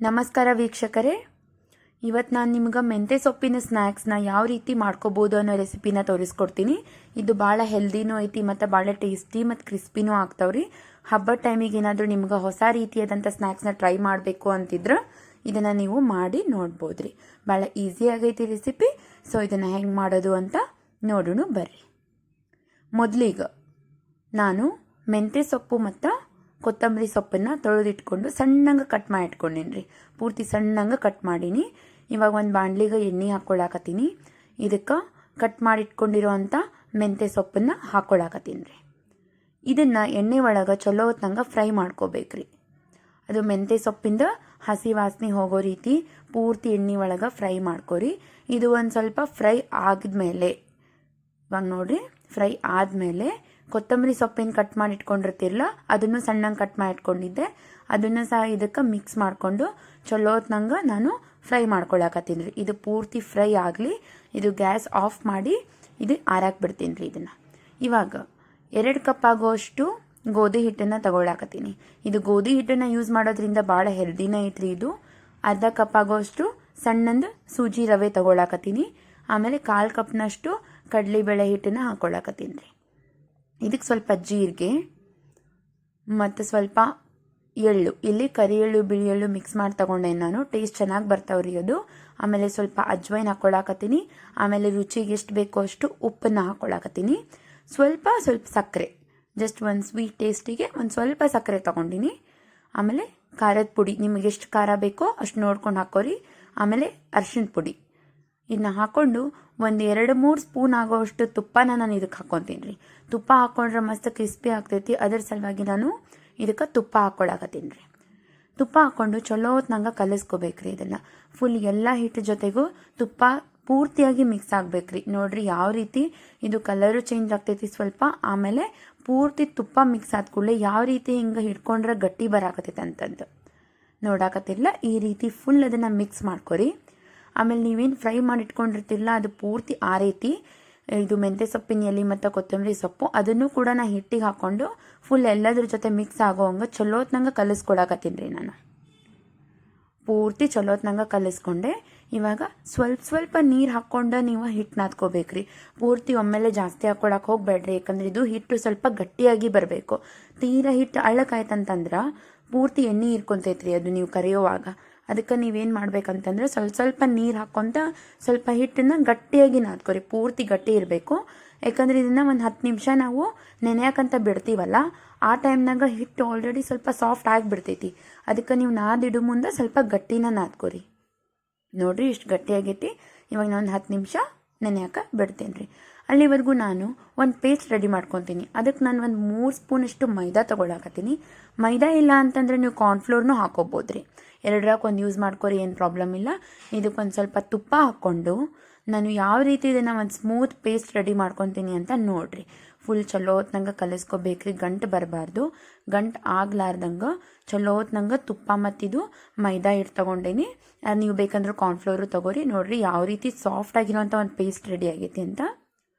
ನಮಸ್ಕಾರ ವೀಕ್ಷಕರೇ, ಇವತ್ತು ನಾನು ನಿಮಗೆ ಮೆಂತೆ ಸೊಪ್ಪಿನ ಸ್ನ್ಯಾಕ್ಸ್ನ ಯಾವ ರೀತಿ ಮಾಡ್ಕೋಬೋದು ಅನ್ನೋ ರೆಸಿಪಿನ ತೋರಿಸ್ಕೊಡ್ತೀನಿ. ಇದು ಭಾಳ ಹೆಲ್ದಿನೂ ಐತಿ ಮತ್ತು ಭಾಳ ಟೇಸ್ಟಿ ಮತ್ತು ಕ್ರಿಸ್ಪಿನೂ ಆಗ್ತಾವ್ರಿ. ಹಬ್ಬದ ಟೈಮಿಗೆ ಏನಾದರೂ ನಿಮ್ಗೆ ಹೊಸ ರೀತಿಯಾದಂಥ ಸ್ನ್ಯಾಕ್ಸ್ನ ಟ್ರೈ ಮಾಡಬೇಕು ಅಂತಿದ್ರೆ ಇದನ್ನು ನೀವು ಮಾಡಿ ನೋಡ್ಬೋದ್ರಿ. ಭಾಳ ಈಸಿ ಆಗೈತಿ ರೆಸಿಪಿ. ಸೊ ಇದನ್ನು ಹೆಂಗೆ ಮಾಡೋದು ಅಂತ ನೋಡೋಣ ಬರ್ರಿ. ಮೊದಲಿಗೆ ನಾನು ಮೆಂತೆ ಸೊಪ್ಪು ಮತ್ತು ಕೊತ್ತಂಬರಿ ಸೊಪ್ಪನ್ನು ತೊಳೆದಿಟ್ಕೊಂಡು ಸಣ್ಣಂಗೆ ಕಟ್ ಮಾಡಿ ಇಟ್ಕೊಂಡೀನಿ ರೀ. ಪೂರ್ತಿ ಸಣ್ಣಂಗೆ ಕಟ್ ಮಾಡೀನಿ. ಇವಾಗ ಒಂದು ಬಾಣಲಿಗೆ ಎಣ್ಣೆ ಹಾಕ್ಕೊಳಕತ್ತೀನಿ. ಇದಕ್ಕೆ ಕಟ್ ಮಾಡಿ ಇಟ್ಕೊಂಡಿರೋ ಅಂಥ ಮೆಂತೆ ಸೊಪ್ಪನ್ನು ಹಾಕ್ಕೊಳಕತ್ತೀನಿ ರೀ. ಇದನ್ನು ಎಣ್ಣೆ ಒಳಗೆ ಚಲೋ ಹೊತ್ತಂಗೆ ಫ್ರೈ ಮಾಡ್ಕೋಬೇಕ್ರಿ. ಅದು ಮೆಂತೆ ಸೊಪ್ಪಿಂದ ಹಸಿ ವಾಸನೆ ಹೋಗೋ ರೀತಿ ಪೂರ್ತಿ ಎಣ್ಣೆ ಒಳಗೆ ಫ್ರೈ ಮಾಡ್ಕೊರಿ. ಇದು ಒಂದು ಸ್ವಲ್ಪ ಫ್ರೈ ಆದಮೇಲೆ, ಇವಾಗ ನೋಡಿರಿ, ಫ್ರೈ ಆದಮೇಲೆ ಕೊತ್ತಂಬರಿ ಸೊಪ್ಪಿನ ಕಟ್ ಮಾಡಿ ಇಟ್ಕೊಂಡಿರ್ತಿರಲ್ಲ, ಅದನ್ನು ಸಣ್ಣಂಗೆ ಕಟ್ ಮಾಡಿ ಇಟ್ಕೊಂಡಿದ್ದೆ, ಅದನ್ನು ಸಹ ಇದಕ್ಕೆ ಮಿಕ್ಸ್ ಮಾಡಿಕೊಂಡು ಚಲೋ ಹೊತ್ನಂಗೆ ನಾನು ಫ್ರೈ ಮಾಡ್ಕೊಳಕತ್ತೀನಿ ರೀ. ಇದು ಪೂರ್ತಿ ಫ್ರೈ ಆಗಲಿ. ಇದು ಗ್ಯಾಸ್ ಆಫ್ ಮಾಡಿ ಇದು ಆರಾಕ್ ಬಿಡ್ತೀನಿ ರೀ. ಇದನ್ನು ಇವಾಗ 2 ಕಪ್ ಆಗೋಷ್ಟು ಗೋಧಿ ಹಿಟ್ಟನ್ನು ತಗೊಳಕತ್ತೀನಿ. ಇದು ಗೋಧಿ ಹಿಟ್ಟನ್ನು ಯೂಸ್ ಮಾಡೋದ್ರಿಂದ ಭಾಳ ಹೆಲ್ದಿನೇ ಐತ್ರಿ. ಇದು ಅರ್ಧ ಕಪ್ ಆಗೋಷ್ಟು ಸಣ್ಣಂದು ಸೂಜಿ ರವೆ ತಗೊಳಕತ್ತೀನಿ. ಆಮೇಲೆ 1/4 ಕಪ್ನಷ್ಟು ಕಡಲೆಬೇಳೆ ಹಿಟ್ಟನ್ನು ಹಾಕ್ಕೊಳಕತ್ತೀನಿ ರೀ. ಇದಕ್ಕೆ ಸ್ವಲ್ಪ ಜೀರಿಗೆ ಮತ್ತು ಸ್ವಲ್ಪ ಎಳ್ಳು, ಇಲ್ಲಿ ಕರಿ ಎಳ್ಳು ಬಿಳಿ ಎಳ್ಳು ಮಿಕ್ಸ್ ಮಾಡಿ ತಗೊಂಡೆ ನಾನು. ಟೇಸ್ಟ್ ಚೆನ್ನಾಗಿ ಬರ್ತಾವ್ರಿ ಅದು. ಆಮೇಲೆ ಸ್ವಲ್ಪ ಅಜ್ವೈನ್ ಹಾಕ್ಕೊಳಕತ್ತೀನಿ. ಆಮೇಲೆ ರುಚಿಗೆ ಎಷ್ಟು ಬೇಕೋ ಅಷ್ಟು ಉಪ್ಪನ್ನು ಹಾಕ್ಕೊಳಕತ್ತೀನಿ. ಸ್ವಲ್ಪ ಸಕ್ಕರೆ, ಜಸ್ಟ್ ಒಂದು ಸ್ವೀಟ್ ಟೇಸ್ಟಿಗೆ ಒಂದು ಸ್ವಲ್ಪ ಸಕ್ಕರೆ ತೊಗೊಂಡಿನಿ. ಆಮೇಲೆ ಖಾರದ ಪುಡಿ, ನಿಮಗೆ ಎಷ್ಟು ಖಾರ ಬೇಕೋ ಅಷ್ಟು ನೋಡ್ಕೊಂಡು ಹಾಕೋರಿ. ಆಮೇಲೆ ಅರಿಶಿಣ ಪುಡಿ ಇದನ್ನ ಹಾಕ್ಕೊಂಡು ಒಂದು 2-3 ಸ್ಪೂನ್ ಆಗೋಷ್ಟು ತುಪ್ಪನ ನಾನು ಇದಕ್ಕೆ ಹಾಕ್ಕೊತೀನಿ ರೀ. ತುಪ್ಪ ಹಾಕ್ಕೊಂಡ್ರೆ ಮಸ್ತ್ ಕ್ರಿಸ್ಪಿ ಆಗ್ತೈತಿ. ಅದರ ಸಲುವಾಗಿ ನಾನು ಇದಕ್ಕೆ ತುಪ್ಪ ಹಾಕ್ಕೊಳಕತ್ತೀನಿ ರೀ. ತುಪ್ಪ ಹಾಕ್ಕೊಂಡು ಚಲೋ ಹೊತ್ನಂಗೆ ಕಲಿಸ್ಕೋಬೇಕ್ರಿ. ಇದನ್ನು ಫುಲ್ ಎಲ್ಲ ಹಿಟ್ಟು ಜೊತೆಗೂ ತುಪ್ಪ ಪೂರ್ತಿಯಾಗಿ ಮಿಕ್ಸ್ ಆಗ್ಬೇಕ್ರಿ. ನೋಡ್ರಿ ಯಾವ ರೀತಿ ಇದು ಕಲರು ಚೇಂಜ್ ಆಗ್ತೈತಿ ಸ್ವಲ್ಪ. ಆಮೇಲೆ ಪೂರ್ತಿ ತುಪ್ಪ ಮಿಕ್ಸ್ ಆದ ಕೂಡಲೇ ಯಾವ ರೀತಿ ಹಿಂಗೆ ಹಿಡ್ಕೊಂಡ್ರೆ ಗಟ್ಟಿ ಬರಾಕತ್ತೈತೆ ಅಂತಂದು ನೋಡಾಕತ್ತಿರಲ್ಲ. ಈ ರೀತಿ ಫುಲ್ ಅದನ್ನು ಮಿಕ್ಸ್ ಮಾಡ್ಕೊರಿ. ಆಮೇಲೆ ನೀವೇನು ಫ್ರೈ ಮಾಡಿ ಇಟ್ಕೊಂಡಿರ್ತಿರಲ್ಲ, ಅದು ಪೂರ್ತಿ ಆರೈತಿ. ಇದು ಮೆಂತೆ ಸೊಪ್ಪಿನ ಎಲೆ ಮತ್ತು ಕೊತ್ತಂಬರಿ ಸೊಪ್ಪು ಅದನ್ನು ಕೂಡ ನಾನು ಹಿಟ್ಟಿಗೆ ಹಾಕ್ಕೊಂಡು ಫುಲ್ ಎಲ್ಲದ್ರ ಜೊತೆ ಮಿಕ್ಸ್ ಆಗೋ ಹಂಗೆ ಚಲೋ ಹೊತ್ನಂಗೆ ಕಲಿಸ್ಕೊಳಕತ್ತೀನಿ ರೀ. ನಾನು ಪೂರ್ತಿ ಚಲೋ ಹೊತ್ನಂಗೆ ಕಲಿಸ್ಕೊಂಡೆ. ಇವಾಗ ಸ್ವಲ್ಪ ನೀರು ಹಾಕ್ಕೊಂಡು ನೀವು ಹಿಟ್ಟು ನಾದ್ಕೋಬೇಕ್ರಿ. ಪೂರ್ತಿ ಒಮ್ಮೆಲೆ ಜಾಸ್ತಿ ಹಾಕ್ಕೊಳಕ್ಕೆ ಹೋಗ್ಬೇಡ್ರಿ, ಯಾಕಂದ್ರೆ ಇದು ಹಿಟ್ಟು ಸ್ವಲ್ಪ ಗಟ್ಟಿಯಾಗಿ ಬರಬೇಕು. ತೀರಾ ಹಿಟ್ಟು ಅಳ್ಳಕಾಯ್ತಂತಂದ್ರೆ ಪೂರ್ತಿ ಎಣ್ಣೆ ಇರ್ಕೊಂತೈತ್ರಿ ಅದು ನೀವು ಕರಿಯೋವಾಗ. ಅದಕ್ಕೆ ನೀವೇನು ಮಾಡ್ಬೇಕಂತಂದ್ರೆ ಸ್ವಲ್ಪ ನೀರು ಹಾಕ್ಕೊಂತ ಸ್ವಲ್ಪ ಹಿಟ್ಟನ್ನು ಗಟ್ಟಿಯಾಗಿ ನಾದ್ಕೊರಿ. ಪೂರ್ತಿ ಗಟ್ಟಿ ಇರಬೇಕು. ಯಾಕಂದ್ರೆ ಇದನ್ನು ಒಂದು 10 ನಿಮಿಷ ನಾವು ನೆನೆಯಾಕಂತ ಬಿಡ್ತೀವಲ್ಲ, ಆ ಟೈಮ್ನಾಗ ಹಿಟ್ಟು ಆಲ್ರೆಡಿ ಸ್ವಲ್ಪ ಸಾಫ್ಟ್ ಆಗಿಬಿಡ್ತೈತಿ. ಅದಕ್ಕೆ ನೀವು ನಾದಿಡು ಮುಂದೆ ಸ್ವಲ್ಪ ಗಟ್ಟಿನ ನಾದ್ಕೊರಿ. ನೋಡಿರಿ ಇಷ್ಟು ಗಟ್ಟಿಯಾಗೈತಿ. ಇವಾಗ ನಾನು 10 ನಿಮಿಷ ನೆನೆಯಾಕ ಬಿಡ್ತೇನೆ ರೀ. ಅಲ್ಲಿವರೆಗೂ ನಾನು ಒಂದು ಪೇಸ್ಟ್ ರೆಡಿ ಮಾಡ್ಕೊತೀನಿ. ಅದಕ್ಕೆ ನಾನು ಒಂದು 3 ಸ್ಪೂನಷ್ಟು ಮೈದಾ ತೊಗೊಳಕತ್ತೀನಿ. ಮೈದಾ ಇಲ್ಲ ಅಂತಂದರೆ ನೀವು ಕಾರ್ನ್ಫ್ಲೋರ್ನೂ ಹಾಕೋಬೋದು ರೀ. 2ರಾಗ ಒಂದು ಯೂಸ್ ಮಾಡ್ಕೊರಿ, ಏನು ಪ್ರಾಬ್ಲಮ್ ಇಲ್ಲ. ಇದಕ್ಕೊಂದು ಸ್ವಲ್ಪ ತುಪ್ಪ ಹಾಕ್ಕೊಂಡು ನಾನು ಯಾವ ರೀತಿ ಇದನ್ನು ಒಂದು ಸ್ಮೂತ್ ಪೇಸ್ಟ್ ರೆಡಿ ಮಾಡ್ಕೊತೀನಿ ಅಂತ ನೋಡಿರಿ. ಫುಲ್ ಚಲೋ ಹೊತ್ನಂಗೆ ಕಲಿಸ್ಕೋಬೇಕ್ರಿ. ಗಂಟು ಬರಬಾರ್ದು. ಗಂಟು ಆಗ್ಲಾರ್ದಂಗೆ ಚಲೋ ಹೊತ್ನಂಗೆ ತುಪ್ಪ ಮತ್ತಿದು ಮೈದಾ ಹಿಟ್ಟು ತೊಗೊಂಡೇನಿ. ನೀವು ಬೇಕಂದ್ರೆ ಕಾರ್ನ್ಫ್ಲೋರು ತೊಗೋರಿ. ನೋಡಿರಿ ಯಾವ ರೀತಿ ಸಾಫ್ಟ್ ಆಗಿರೋಂಥ ಒಂದು ಪೇಸ್ಟ್ ರೆಡಿ ಆಗೈತಿ ಅಂತ.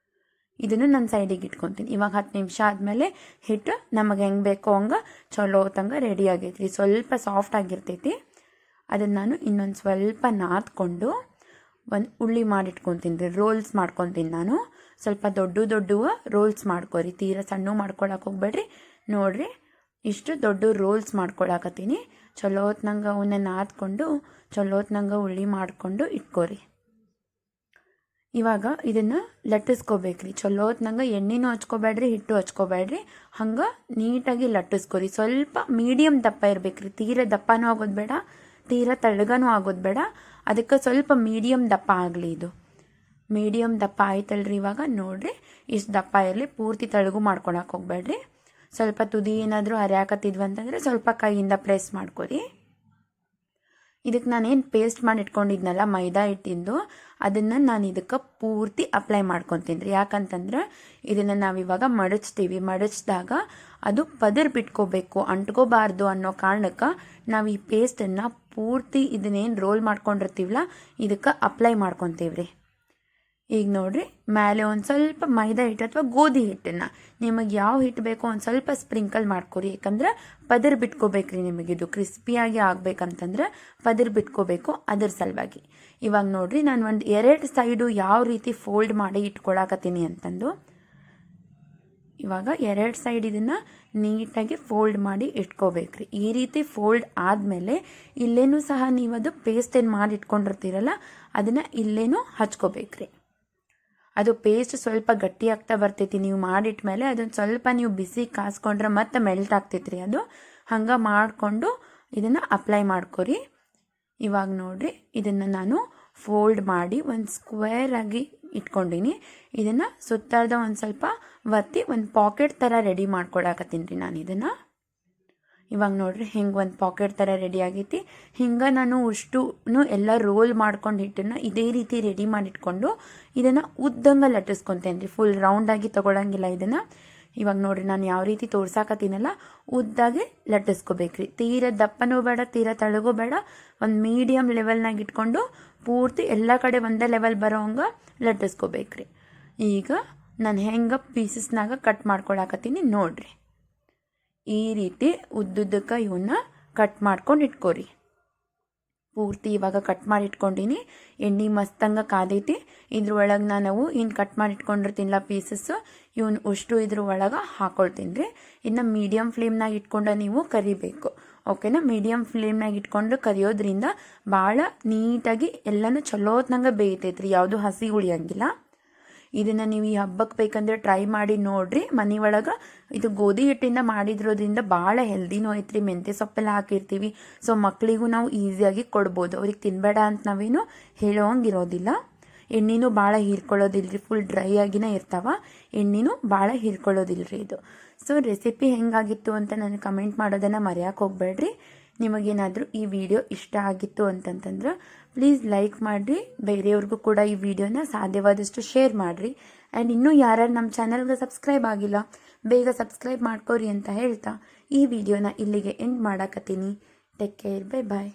ಇದನ್ನು ನಾನು ಸೈಡಿಗೆ ಇಟ್ಕೊತೀನಿ. ಇವಾಗ 10 ನಿಮಿಷ ಆದಮೇಲೆ ಹಿಟ್ಟು ನಮಗೆ ಹೆಂಗೆ ಬೇಕೋ ಹಂಗೆ ಚಲೋ ಹೊತ್ತಂಗೆ ರೆಡಿ ಆಗೈತಿ. ಸ್ವಲ್ಪ ಸಾಫ್ಟ್ ಆಗಿರ್ತೈತಿ. ಅದನ್ನು ನಾನು ಇನ್ನೊಂದು ಸ್ವಲ್ಪ ನಾದ್ಕೊಂಡು ಒಂದು ಉಳ್ಳಿ ಮಾಡಿಟ್ಕೊತೀನಿ ರೀ. ರೋಲ್ಸ್ ಮಾಡ್ಕೊತೀನಿ ನಾನು. ಸ್ವಲ್ಪ ದೊಡ್ಡ ರೋಲ್ಸ್ ಮಾಡ್ಕೊರಿ. ತೀರಾ ಸಣ್ಣ ಮಾಡ್ಕೊಳಕ್ಕೆ ಹೋಗ್ಬೇಡ್ರಿ. ನೋಡಿರಿ ಇಷ್ಟು ದೊಡ್ಡ ರೋಲ್ಸ್ ಮಾಡ್ಕೊಳಕತ್ತೀನಿ. ಚಲೋ ಹೊತ್ನಂಗೆ ಅವನ್ನ ನಾದ್ಕೊಂಡು ಚಲೋ ಹೊತ್ನಂಗೆ ಉಳ್ಳಿ ಮಾಡಿಕೊಂಡು ಇಟ್ಕೊರಿ. ಇವಾಗ ಇದನ್ನು ಲಟ್ಟಿಸ್ಕೋಬೇಕ್ರಿ. ಚಲೋ ಹೊತ್ನಂಗೆ ಎಣ್ಣೆನೂ ಹಚ್ಕೋಬೇಡ್ರಿ, ಹಿಟ್ಟು ಹಚ್ಕೋಬೇಡ್ರಿ. ಹಂಗೆ ನೀಟಾಗಿ ಲಟ್ಟಿಸ್ಕೊರಿ. ಸ್ವಲ್ಪ ಮೀಡಿಯಮ್ ದಪ್ಪ ಇರಬೇಕ್ರಿ. ತೀರಾ ದಪ್ಪನೂ ಆಗೋದು ಬೇಡ, ತೀರಾ ತೆಳ್ಳಗನೂ ಆಗೋದು ಬೇಡ. ಅದಕ್ಕೆ ಸ್ವಲ್ಪ ಮೀಡಿಯಮ್ ದಪ್ಪ ಆಗಲಿ. ಇದು ಮೀಡಿಯಮ್ ದಪ್ಪ ಆಯ್ತಲ್ರಿ. ಇವಾಗ ನೋಡಿರಿ ಇಷ್ಟು ದಪ್ಪ ಇರಲಿ. ಪೂರ್ತಿ ತೆಳ್ಳಗೂ ಮಾಡ್ಕೊಳಕ್ಕೆ ಹೋಗ್ಬೇಡ್ರಿ. ಸ್ವಲ್ಪ ತುದಿ ಏನಾದರೂ ಹರಿಯಾಕತ್ತಿದ್ವಿ ಅಂತಂದರೆ ಸ್ವಲ್ಪ ಕೈಯಿಂದ ಪ್ರೆಸ್ ಮಾಡ್ಕೊರಿ. ಇದಕ್ಕೆ ನಾನೇನು ಪೇಸ್ಟ್ ಮಾಡಿ ಇಟ್ಕೊಂಡಿದ್ನಲ್ಲ ಮೈದಾ ಹಿಟ್ಟಿಂದು, ಅದನ್ನು ನಾನು ಇದಕ್ಕೆ ಪೂರ್ತಿ ಅಪ್ಲೈ ಮಾಡ್ಕೊತೀನಿ ರೀ. ಯಾಕಂತಂದ್ರೆ ಇದನ್ನು ನಾವಿವಾಗ ಮಡಚ್ತೀವಿ. ಮಡಚಿದಾಗ ಅದು ಪದರ್ ಬಿಟ್ಕೋಬೇಕು, ಅಂಟ್ಕೋಬಾರ್ದು ಅನ್ನೋ ಕಾರಣಕ್ಕೆ ನಾವು ಈ ಪೇಸ್ಟನ್ನು ಪೂರ್ತಿ ಇದನ್ನೇನು ರೋಲ್ ಮಾಡ್ಕೊಂಡಿರ್ತೀವಲ್ಲ ಇದಕ್ಕೆ ಅಪ್ಲೈ ಮಾಡ್ಕೊತೀವಿ ರೀ. ಈಗ ನೋಡಿರಿ ಮೇಲೆ ಒಂದು ಸ್ವಲ್ಪ ಮೈದಾ ಹಿಟ್ಟು ಅಥವಾ ಗೋಧಿ ಹಿಟ್ಟನ್ನು ನಿಮಗೆ ಯಾವ ಹಿಟ್ಟು ಬೇಕೋ ಒಂದು ಸ್ವಲ್ಪ ಸ್ಪ್ರಿಂಕಲ್ ಮಾಡ್ಕೊರಿ. ಯಾಕಂದ್ರೆ ಪದರ್ ಬಿಟ್ಕೋಬೇಕ್ರಿ, ನಿಮಗಿದು ಕ್ರಿಸ್ಪಿಯಾಗಿ ಆಗ್ಬೇಕಂತಂದ್ರೆ ಪದರ್ ಬಿಟ್ಕೋಬೇಕು, ಅದ್ರ ಸಲುವಾಗಿ. ಇವಾಗ ನೋಡ್ರಿ ನಾನು ಒಂದು 2 ಸೈಡು ಯಾವ ರೀತಿ ಫೋಲ್ಡ್ ಮಾಡಿ ಇಟ್ಕೊಳಕತ್ತೀನಿ ಅಂತಂದು. ಇವಾಗ 2 ಸೈಡ್ ಇದನ್ನು ನೀಟಾಗಿ ಫೋಲ್ಡ್ ಮಾಡಿ ಇಟ್ಕೋಬೇಕ್ರಿ. ಈ ರೀತಿ ಫೋಲ್ಡ್ ಆದಮೇಲೆ ಇಲ್ಲೇನೂ ಸಹ ನೀವು ಅದು ಪೇಸ್ಟ್ ಏನು ಮಾಡಿ ಇಟ್ಕೊಂಡಿರ್ತೀರಲ್ಲ ಅದನ್ನು ಇಲ್ಲೇನೂ ಹಚ್ಕೋಬೇಕ್ರಿ. ಅದು ಪೇಸ್ಟ್ ಸ್ವಲ್ಪ ಗಟ್ಟಿ ಆಗ್ತಾ ಬರ್ತೈತಿ. ನೀವು ಮಾಡಿಟ್ಮೇಲೆ ಅದನ್ನು ಸ್ವಲ್ಪ ನೀವು ಬಿಸಿ ಕಾಸ್ಕೊಂಡ್ರೆ ಮತ್ತೆ ಮೆಲ್ಟ್ ಆಗ್ತೈತ್ರಿ ಅದು. ಹಂಗೆ ಮಾಡಿಕೊಂಡು ಇದನ್ನು ಅಪ್ಲೈ ಮಾಡ್ಕೊರಿ. ಇವಾಗ ನೋಡ್ರಿ ಇದನ್ನು ನಾನು ಫೋಲ್ಡ್ ಮಾಡಿ ಒಂದು ಸ್ಕ್ವೇರ್ ಆಗಿ ಇಟ್ಕೊಂಡಿನಿ. ಇದನ್ನು ಸುತ್ತಾರ್ದ ಒಂದು ಸ್ವಲ್ಪ ಒತ್ತಿ ಒಂದು ಪಾಕೆಟ್ ಥರ ರೆಡಿ ಮಾಡ್ಕೊಳಕತ್ತೀನಿ ರೀ ನಾನು ಇದನ್ನು. ಇವಾಗ ನೋಡ್ರಿ ಹಿಂಗೆ ಒಂದು ಪಾಕೆಟ್ ಥರ ರೆಡಿ ಆಗೈತಿ. ಹಿಂಗೆ ನಾನು ಅಷ್ಟು ಎಲ್ಲ ರೋಲ್ ಮಾಡ್ಕೊಂಡು ಹಿಟ್ಟನ್ನು ಇದೇ ರೀತಿ ರೆಡಿ ಮಾಡಿಟ್ಕೊಂಡು ಇದನ್ನು ಉದ್ದಂಗೆ ಲಟ್ಟಿಸ್ಕೊತೇನೆ ರೀ. ಫುಲ್ ರೌಂಡಾಗಿ ತೊಗೊಳಂಗಿಲ್ಲ ಇದನ್ನು. ಇವಾಗ ನೋಡ್ರಿ ನಾನು ಯಾವ ರೀತಿ ತೋರ್ಸಾಕತ್ತೀನಲ್ಲ ಉದ್ದಾಗೆ ಲಟ್ಟಿಸ್ಕೋಬೇಕ್ರಿ. ತೀರ ದಪ್ಪನೂ ಬೇಡ, ತೀರ ತಳಗೂ ಬೇಡ, ಒಂದು ಮೀಡಿಯಮ್ ಲೆವೆಲ್ನಾಗ ಇಟ್ಕೊಂಡು ಪೂರ್ತಿ ಎಲ್ಲ ಕಡೆ ಒಂದೇ ಲೆವೆಲ್ ಬರೋ ಹಂಗೆ ಲಟ್ಟಿಸ್ಕೋಬೇಕ್ರಿ. ಈಗ ನಾನು ಹೆಂಗೆ ಪೀಸಸ್ನಾಗ ಕಟ್ ಮಾಡ್ಕೊಳಕತ್ತೀನಿ ನೋಡ್ರಿ. ಈ ರೀತಿ ಉದ್ದುದ್ದಕ್ಕೆ ಇವನ್ನ ಕಟ್ ಮಾಡ್ಕೊಂಡು ಇಟ್ಕೋರಿ. ಪೂರ್ತಿ ಇವಾಗ ಕಟ್ ಮಾಡಿ ಇಟ್ಕೊಂಡಿನಿ. ಎಣ್ಣೆ ಮಸ್ತಂಗೆ ಕಾದೈತಿ. ಇದ್ರೊಳಗೆ ನಾವು ಇನ್ನು ಕಟ್ ಮಾಡಿ ಇಟ್ಕೊಂಡಿರ್ತೀನಿಲ್ಲ ಪೀಸಸ್ಸು, ಇವನ್ನ ಅಷ್ಟು ಇದ್ರ ಒಳಗೆ ಹಾಕೊಳ್ತೀನಿ ರೀ. ಇದನ್ನ ಮೀಡಿಯಮ್ ಫ್ಲೇಮ್ನಾಗ ಇಟ್ಕೊಂಡು ನೀವು ಕರಿಬೇಕು. ಓಕೆನಾ? ಮೀಡಿಯಮ್ ಫ್ಲೇಮ್ನಾಗ ಇಟ್ಕೊಂಡು ಕರಿಯೋದ್ರಿಂದ ಭಾಳ ನೀಟಾಗಿ ಎಲ್ಲನೂ ಚಲೋ ಹೊತ್ನಂಗೆ ಬೇಯ್ತೈತ್ರಿ, ಯಾವುದು ಹಸಿ ಉಳಿಯಂಗಿಲ್ಲ. ಇದನ್ನು ನೀವು ಈ ಹಬ್ಬಕ್ಕೆ ಬೇಕಂದ್ರೆ ಟ್ರೈ ಮಾಡಿ ನೋಡ್ರಿ ಮನೆ ಒಳಗೆ. ಇದು ಗೋಧಿ ಹಿಟ್ಟಿಂದ ಮಾಡಿದ್ರೋದ್ರಿಂದ ಭಾಳ ಹೆಲ್ದಿನೂ ಐತ್ರಿ. ಮೆಂತ್ಯ ಸೊಪ್ಪೆಲ್ಲ ಹಾಕಿರ್ತೀವಿ. ಸೊ ಮಕ್ಕಳಿಗೂ ನಾವು ಈಸಿಯಾಗಿ ಕೊಡ್ಬೋದು. ಅವ್ರಿಗೆ ತಿನ್ನಬೇಡ ಅಂತ ನಾವೇನು ಹೇಳೋಂಗಿರೋದಿಲ್ಲ. ಎಣ್ಣೆನೂ ಭಾಳ ಹೀರ್ಕೊಳ್ಳೋದಿಲ್ರಿ, ಫುಲ್ ಡ್ರೈ ಆಗಿನೇ ಇರ್ತಾವ. ಎಣ್ಣೆನೂ ಭಾಳ ಹೀರ್ಕೊಳ್ಳೋದಿಲ್ರಿ ಇದು. ಸೊ ರೆಸಿಪಿ ಹೆಂಗಾಗಿತ್ತು ಅಂತ ನನಗೆ ಕಮೆಂಟ್ ಮಾಡೋದನ್ನು ಮರೆಯೋಕೆ ಹೋಗ್ಬೇಡ್ರಿ. ನಿಮಗೇನಾದರೂ ಈ ವಿಡಿಯೋ ಇಷ್ಟ ಆಗಿತ್ತು ಅಂತಂತಂದ್ರೆ ಪ್ಲೀಸ್ ಲೈಕ್ ಮಾಡಿರಿ. ಬೇರೆಯವ್ರಿಗೂ ಕೂಡ ಈ ವಿಡಿಯೋನ ಸಾಧ್ಯವಾದಷ್ಟು ಶೇರ್ ಮಾಡಿರಿ. ಆ್ಯಂಡ್ ಇನ್ನೂ ಯಾರ್ಯಾರು ನಮ್ಮ ಚಾನಲ್ಗೆ ಸಬ್ಸ್ಕ್ರೈಬ್ ಆಗಿಲ್ಲ ಬೇಗ ಸಬ್ಸ್ಕ್ರೈಬ್ ಮಾಡ್ಕೋರಿ ಅಂತ ಹೇಳ್ತಾ ಈ ವಿಡಿಯೋನ ಇಲ್ಲಿಗೆ ಎಂಡ್ ಮಾಡಾಕತ್ತೀನಿ. ಟೇಕ್ ಕೇರ್, ಬೈ ಬಾಯ್.